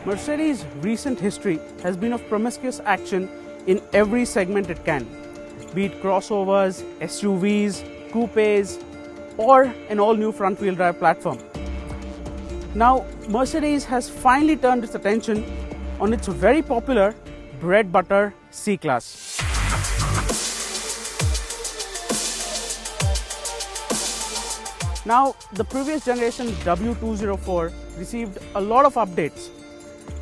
Mercedes' recent history has been of promiscuous action in every segment it can, be it crossovers, SUVs, coupes, or an all-new front-wheel drive platform. Now, Mercedes has finally turned its attention on its very popular bread butter C-Class. Now, the previous generation W204 received a lot of updates,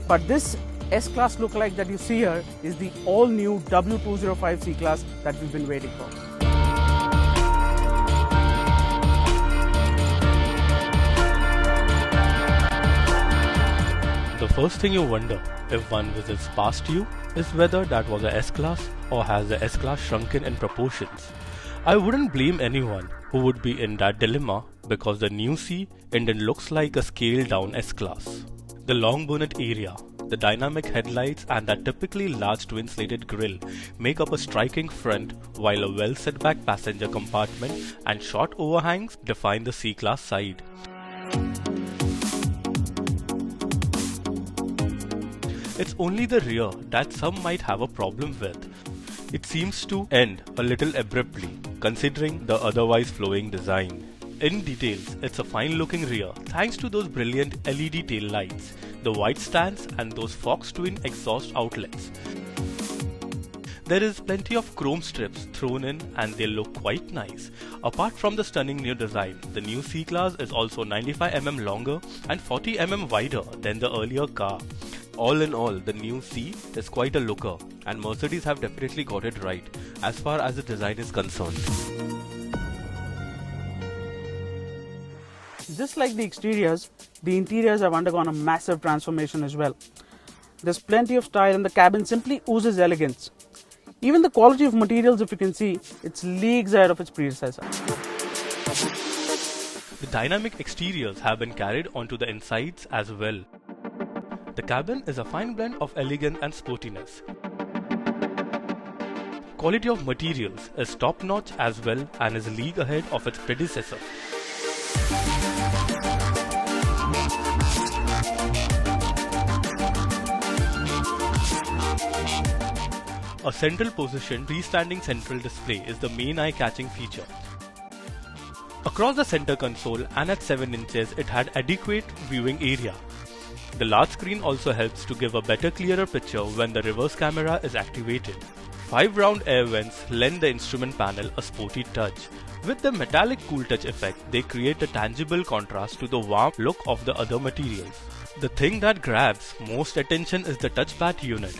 but this S-Class lookalike that you see here is the all-new W205 C-Class that we've been waiting for. The first thing you wonder if one visits past you is whether that was a S-Class or has the S-Class shrunken in proportions. I wouldn't blame anyone who would be in that dilemma because the new C indeed looks like a scaled down S-Class. The long bonnet area, the dynamic headlights and that typically large twin-slated grille make up a striking front, while a well-set back passenger compartment and short overhangs define the C-Class side. It's only the rear that some might have a problem with. It seems to end a little abruptly, considering the otherwise flowing design. In details, it's a fine-looking rear thanks to those brilliant LED tail lights, the white stands and those Fox twin exhaust outlets. There is plenty of chrome strips thrown in and they look quite nice. Apart from the stunning new design, the new C-Class is also 95mm longer and 40mm wider than the earlier car. All in all, the new C is quite a looker, and Mercedes have definitely got it right as far as the design is concerned. Just like the exteriors, the interiors have undergone a massive transformation as well. There's plenty of style and the cabin simply oozes elegance. Even the quality of materials, if you can see, it's leagues ahead of its predecessor. The dynamic exteriors have been carried onto the insides as well. The cabin is a fine blend of elegance and sportiness. Quality of materials is top-notch as well and is a league ahead of its predecessor. A central position freestanding central display is the main eye-catching feature. Across the center console and at 7 inches it had adequate viewing area. The large screen also helps to give a better clearer picture when the reverse camera is activated. 5 round air vents lend the instrument panel a sporty touch. With the metallic cool touch effect, they create a tangible contrast to the warm look of the other materials. The thing that grabs most attention is the touchpad unit.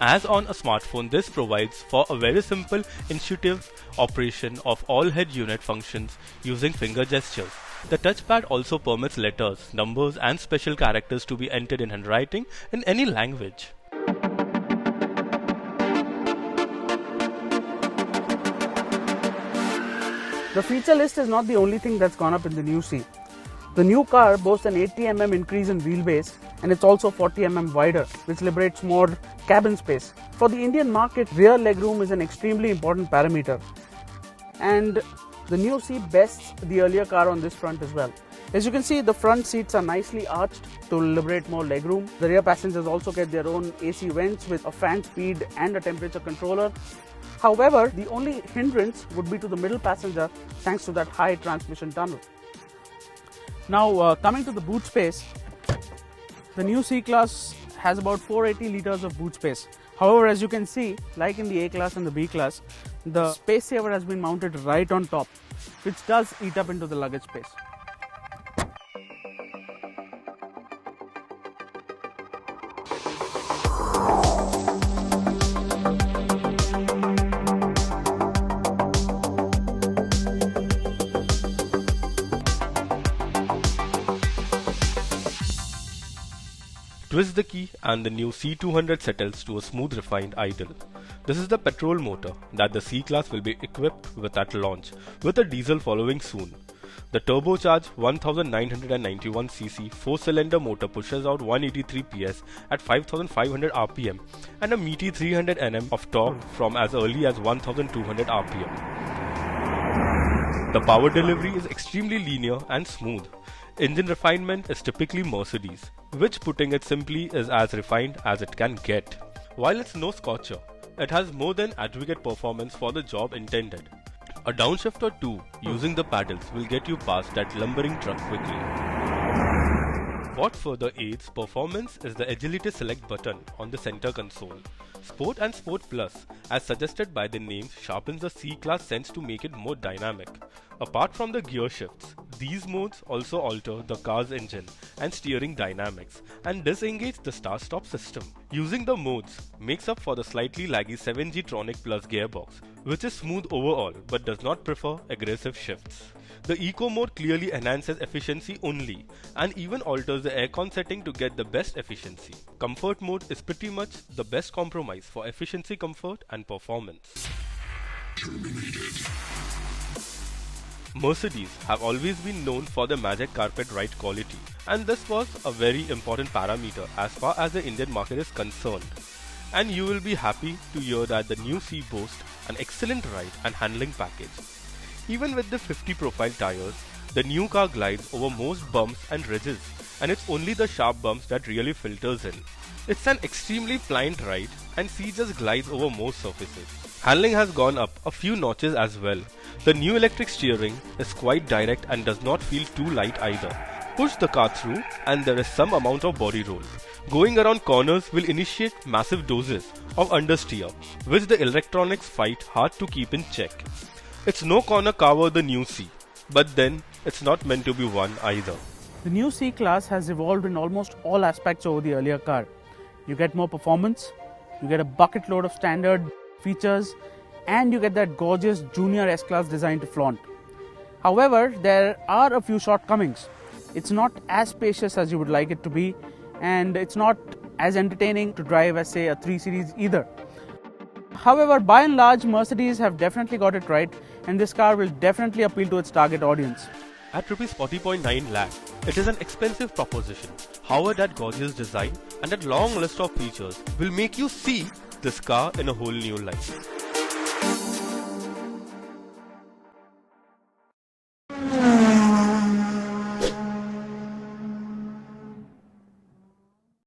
As on a smartphone, this provides for a very simple, intuitive operation of all head unit functions using finger gestures. The touchpad also permits letters, numbers and special characters to be entered in handwriting in any language. The feature list is not the only thing that's gone up in the new C. The new car boasts an 80mm increase in wheelbase and it's also 40mm wider, which liberates more cabin space. For the Indian market, rear legroom is an extremely important parameter. And the new C bests the earlier car on this front as well. As you can see, the front seats are nicely arched to liberate more legroom. The rear passengers also get their own AC vents with a fan speed and a temperature controller. However, the only hindrance would be to the middle passenger thanks to that high transmission tunnel. Now, coming to the boot space, the new C-Class has about 480 liters of boot space. However, as you can see, like in the A-Class and the B-Class, The space saver has been mounted right on top, which does eat up into the luggage space. Twist the key and the new C200 settles to a smooth refined idle. This is the petrol motor that the C-Class will be equipped with at launch, with a diesel following soon. The turbocharged 1991cc 4-cylinder motor pushes out 183 PS at 5500 RPM and a meaty 300 Nm of torque from as early as 1200 RPM. The power delivery is extremely linear and smooth. Engine refinement is typically Mercedes, which, putting it simply, is as refined as it can get. While it's no scorcher, it has more than adequate performance for the job intended. A downshift or two using the paddles will get you past that lumbering truck quickly. What further aids performance is the Agility Select button on the center console. Sport and Sport Plus, as suggested by the name, sharpens the C-Class sense to make it more dynamic. Apart from the gear shifts, these modes also alter the car's engine and steering dynamics and disengage the start-stop system. Using the modes makes up for the slightly laggy 7G Tronic Plus gearbox, which is smooth overall but does not prefer aggressive shifts. The Eco mode clearly enhances efficiency only and even alters the aircon setting to get the best efficiency. Comfort mode is pretty much the best compromise for efficiency, comfort and performance. Mercedes have always been known for their magic carpet ride quality, and this was a very important parameter as far as the Indian market is concerned. And you will be happy to hear that the new C boasts an excellent ride and handling package. Even with the 50 profile tires, the new car glides over most bumps and ridges, and it's only the sharp bumps that really filters in. It's an extremely pliant ride, and C just glides over most surfaces. Handling has gone up a few notches as well. The new electric steering is quite direct and does not feel too light either. Push the car through and there is some amount of body roll. Going around corners will initiate massive doses of understeer, which the electronics fight hard to keep in check. It's no corner cover the new C, but then it's not meant to be one either. The new C-Class has evolved in almost all aspects over the earlier car. You get more performance, you get a bucket load of standard features, and you get that gorgeous junior S-Class design to flaunt. However, there are a few shortcomings. It's not as spacious as you would like it to be, and it's not as entertaining to drive as, say, a 3 Series either. However, by and large, Mercedes have definitely got it right, and this car will definitely appeal to its target audience. At Rs 40.9 lakh, it is an expensive proposition. However, that gorgeous design and that long list of features will make you see this car in a whole new light.